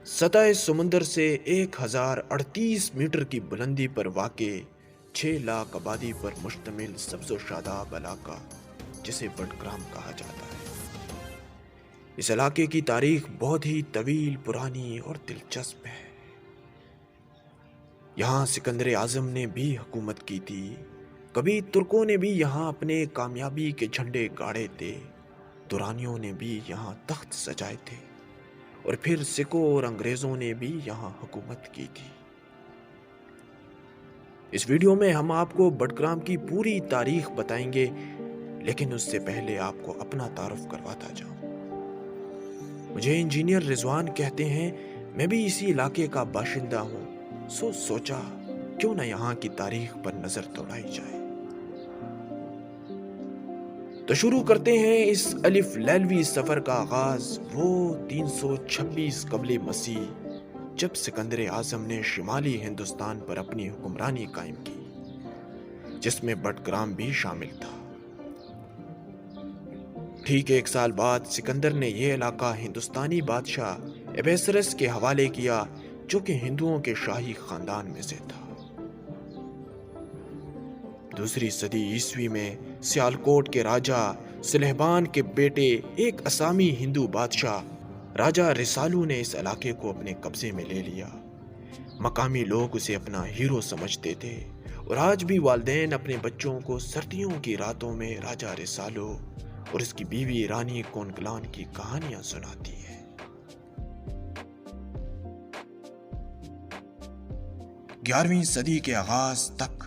सतह समुंदर से 1038 मीटर की बुलंदी पर वाक़े 6 लाख आबादी पर मुश्तमिल सब्ज़ो शादाब इलाका जिसे बडग्राम कहा जाता है। इस इलाके की तारीख बहुत ही तवील, पुरानी और दिलचस्प है। यहाँ सिकंदर आज़म ने भी हुकूमत की थी। कभी तुर्कों ने भी यहाँ अपने कामयाबी के झंडे गाड़े थे। दुरानियों ने भी यहाँ तख्त सजाए थे और फिर सिखों और अंग्रेज़ों ने भी यहाँ हुकूमत की थी। इस वीडियो में हम आपको बडग्राम की पूरी तारीख बताएंगे, लेकिन उससे पहले आपको अपना तारुफ करवाता जाऊं। मुझे इंजीनियर रिजवान कहते हैं। मैं भी इसी इलाके का बाशिंदा हूं। सोचा क्यों न यहाँ की तारीख पर नजर दौड़ाई जाए। तो शुरू करते हैं इस अलिफ लैलवी सफर का आगाज वो 326 कबले मसीह, जब सिकंदर आज़म ने शिमाली हिंदुस्तान पर अपनी हुक्मरानी कायम की, जिसमें बडग्राम भी शामिल था। ठीक 1 साल बाद सिकंदर ने यह इलाका हिंदुस्तानी बादशाह एबेसरस के हवाले किया, जो कि हिंदुओं के शाही खानदान में से था। 2री सदी ईस्वी में सियालकोट के राजा सुलेहमान के बेटे एक असामी हिंदू बादशाह राजा रिसालू ने इस इलाके को अपने कब्जे में ले लिया। मकामी लोग उसे अपना हीरो समझते थे और आज भी वालिदैन अपने बच्चों को सर्दियों की रातों में राजा रिसालू और उसकी बीवी रानी कोनगलान की कहानियां सुनाती है। 11वीं सदी के आगाज तक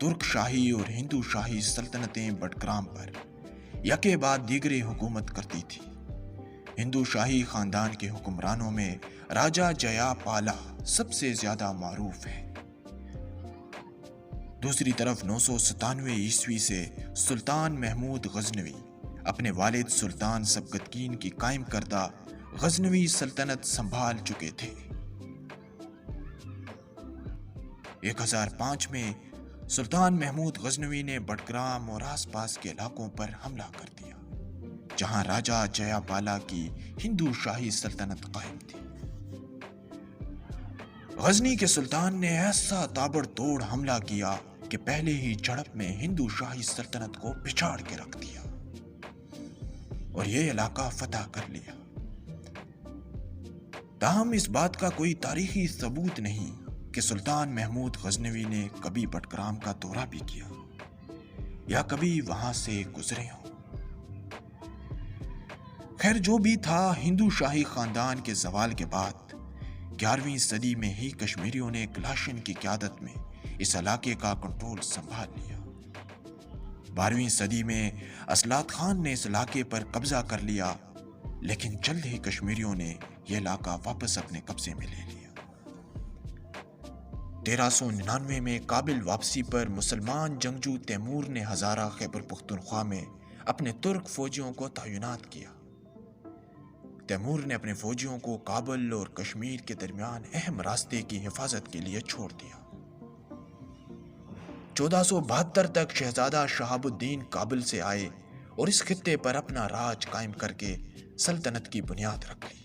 तुर्क शाही और हिंदू शाही सल्तनतें बडग्राम पर यके बाद दीगरे हुकूमत करती थी। हिंदू शाही खानदान के हुक्मरानों में राजा जयापाला सबसे ज्यादा मारूफ है। दूसरी तरफ 997 ईस्वी से सुल्तान महमूद गजनवी अपने वालिद सुल्तान सबकतगीन की कायम करदा गजनवी सल्तनत संभाल चुके थे। 1005 में सुल्तान महमूद गजनवी ने बडग्राम और आसपास के इलाकों पर हमला कर दिया, जहां राजा जयापाला की हिंदू शाही सल्तनत कायम थी। गजनी के सुल्तान ने ऐसा ताबड़तोड़ हमला किया कि पहले ही झड़प में हिंदू शाही सल्तनत को पिछाड़ के रख दिया और यह इलाका फतह कर लिया। ताहम इस बात का कोई तारीखी सबूत नहीं कि सुल्तान महमूद गजनवी ने कभी बडग्राम का दौरा भी किया या कभी वहां से गुजरे हों। खैर, जो भी था, हिंदू शाही खानदान के जवाल के बाद 11वीं सदी में ही कश्मीरियों ने ग्लाशन की क़यादत में इस इलाके का कंट्रोल संभाल लिया। 12वीं सदी में असलात खान ने इस इलाके पर कब्जा कर लिया, लेकिन जल्द ही कश्मीरियों ने यह इलाका वापस अपने कब्जे में ले लिया। 1399 में काबिल वापसी पर मुसलमान जंगजू तैमूर ने हजारा खैबर पख्तूनख्वा में अपने तुर्क फौजियों को तैनात किया। तैमूर ने अपने फौजियों को काबुल और कश्मीर के दरमियान अहम रास्ते की हिफाजत के लिए छोड़ दिया। 1472 तक शहजादा शहाबुद्दीन काबुल से आए और इस खित्ते पर अपना राज कायम करके सल्तनत की बुनियाद रख ली,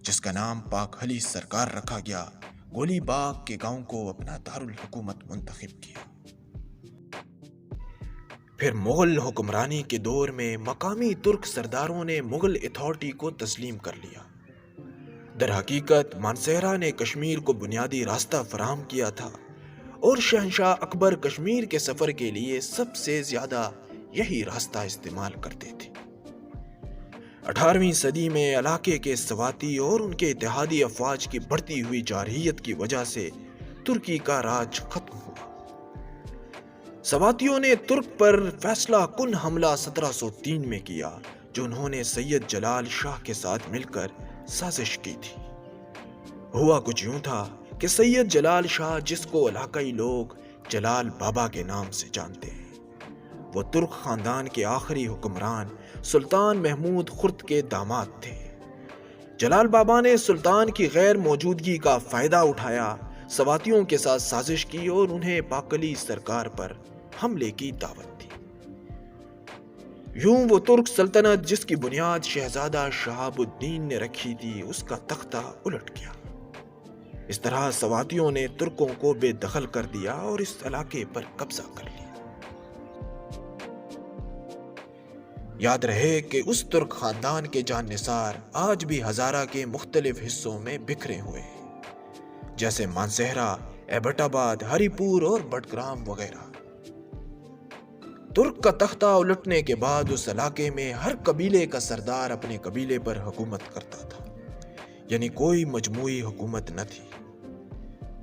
जिसका नाम पाक हली सरकार रखा गया। गोली बाग के गांव को अपना दारुल हुकूमत मुंतखब किया। फिर मुगल हुक्मरानी के दौर में मकामी तुर्क सरदारों ने मुगल अथॉरिटी को तस्लीम कर लिया। दर हकीकत मानसेरा ने कश्मीर को बुनियादी रास्ता फराहम किया था और शहंशाह अकबर कश्मीर के सफर के लिए सबसे ज्यादा यही रास्ता इस्तेमाल करते थे। 18वीं सदी में इलाके के सवाती और उनके इत्तेहादी अफवाज की बढ़ती हुई जारहियत की वजह से तुर्की का राज खत्म हुआ। सवातियों ने तुर्क पर फैसला कुन हमला 1703 में किया, जो उन्होंने सैयद जलाल शाह के साथ मिलकर साजिश की थी। हुआ कुछ यूं था कि सैयद जलाल शाह, जिसको इलाकाई लोग जलाल बाबा के नाम से जानते हैं, वो तुर्क खानदान के आखिरी हुक्मरान सुल्तान महमूद खुर्द के दामाद थे। जलाल बाबा ने सुल्तान की गैर मौजूदगी का फायदा उठाया, सवातियों के साथ साजिश की और उन्हें पाकली सरकार पर हमले की दावत दी। یوں وہ ترک سلطنت جس کی بنیاد شہزادہ شہاب الدین نے رکھی تھی، اس کا تختہ الٹ گیا۔ اس طرح سواتیوں نے ترکوں کو بے دخل کر دیا اور اس علاقے پر قبضہ کر لیا۔ یاد رہے کہ اس ترک خاندان کے جان نثار آج بھی ہزارہ کے مختلف حصوں میں بکھرے ہوئے ہیں، جیسے مانسہرہ، ایبٹ آباد، ہری پور اور بٹگرام وغیرہ۔ ترک کا تختہ الٹنے کے بعد اس علاقے میں ہر قبیلے کا سردار اپنے قبیلے پر حکومت کرتا تھا، یعنی کوئی مجموعی حکومت نہ تھی۔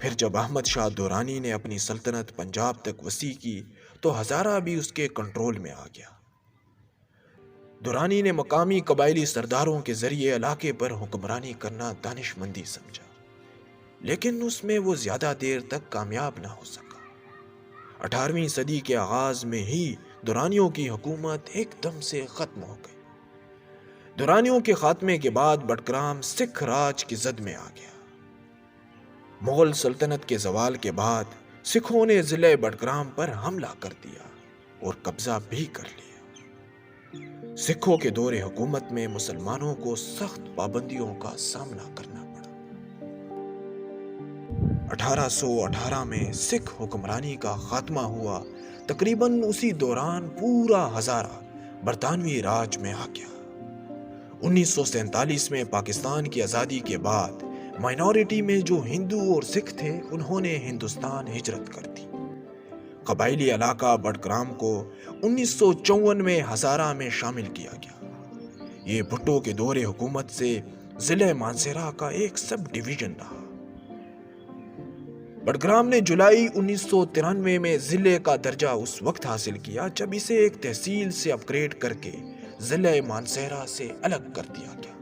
پھر جب احمد شاہ درانی نے اپنی سلطنت پنجاب تک وسیع کی تو ہزارہ بھی اس کے کنٹرول میں آ گیا۔ درانی نے مقامی قبائلی سرداروں کے ذریعے علاقے پر حکمرانی کرنا دانش مندی سمجھا، لیکن اس میں وہ زیادہ دیر تک کامیاب نہ ہو سکا۔ 18ویں صدی کے آغاز میں ہی درانیوں کی حکومت ایک دم سے ختم ہو گئی۔ درانیوں کے خاتمے کے بعد بٹگرام سکھ راج کی زد میں آ گیا۔ مغل سلطنت کے زوال کے بعد سکھوں نے ضلع بٹگرام پر حملہ کر دیا اور قبضہ بھی کر لیا۔ سکھوں کے دور حکومت میں مسلمانوں کو سخت پابندیوں کا سامنا کرنا پڑا۔ 1818 میں سکھ حکمرانی کا خاتمہ ہوا۔ تقریباً اسی دوران پورا ہزارہ برطانوی راج میں آ گیا۔ 1947 میں پاکستان کی آزادی کے بعد مائنورٹی میں جو ہندو اور سکھ تھے، انہوں نے ہندوستان ہجرت کر دی۔ قبائلی علاقہ بٹگرام کو 1954 میں ہزارہ میں شامل کیا گیا۔ یہ بھٹو کے دور حکومت سے ضلع مانسہرہ کا ایک سب ڈویژن رہا۔ بٹگرام نے جولائی 1993 میں ضلع کا درجہ اس وقت حاصل کیا جب اسے ایک تحصیل سے اپ گریڈ کر کے ضلع مانسہرہ سے الگ کر دیا گیا۔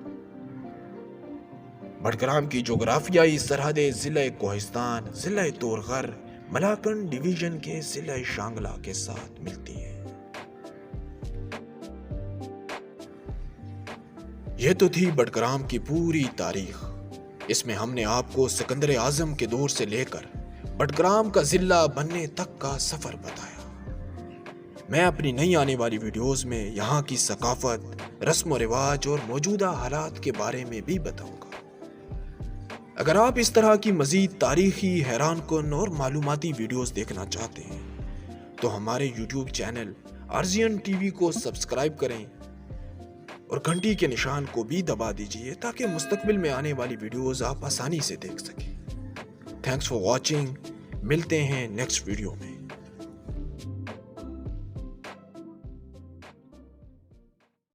بٹگرام کی جغرافیائی سرحدیں ضلع کوہستان، ضلع تورغر، ملاکنڈ ڈویژن کے ضلع شانگلہ کے ساتھ ملتی ہیں۔ یہ تو تھی بٹگرام کی پوری تاریخ۔ اس میں ہم نے آپ کو سکندر اعظم کے دور سے لے کر بٹگرام کا ضلع بننے تک کا سفر بتایا۔ میں اپنی نئی آنے والی ویڈیوز میں یہاں کی ثقافت، رسم و رواج اور موجودہ حالات کے بارے میں بھی بتاؤں گا۔ اگر آپ اس طرح کی مزید تاریخی، حیران کن اور معلوماتی ویڈیوز دیکھنا چاہتے ہیں تو ہمارے یوٹیوب چینل آرزین ٹی وی کو سبسکرائب کریں اور گھنٹی کے نشان کو بھی دبا دیجئے تاکہ مستقبل میں آنے والی ویڈیوز آپ آسانی سے دیکھ سکیں۔ Thanks for watching. ملتے ہیں نیکسٹ ویڈیو میں۔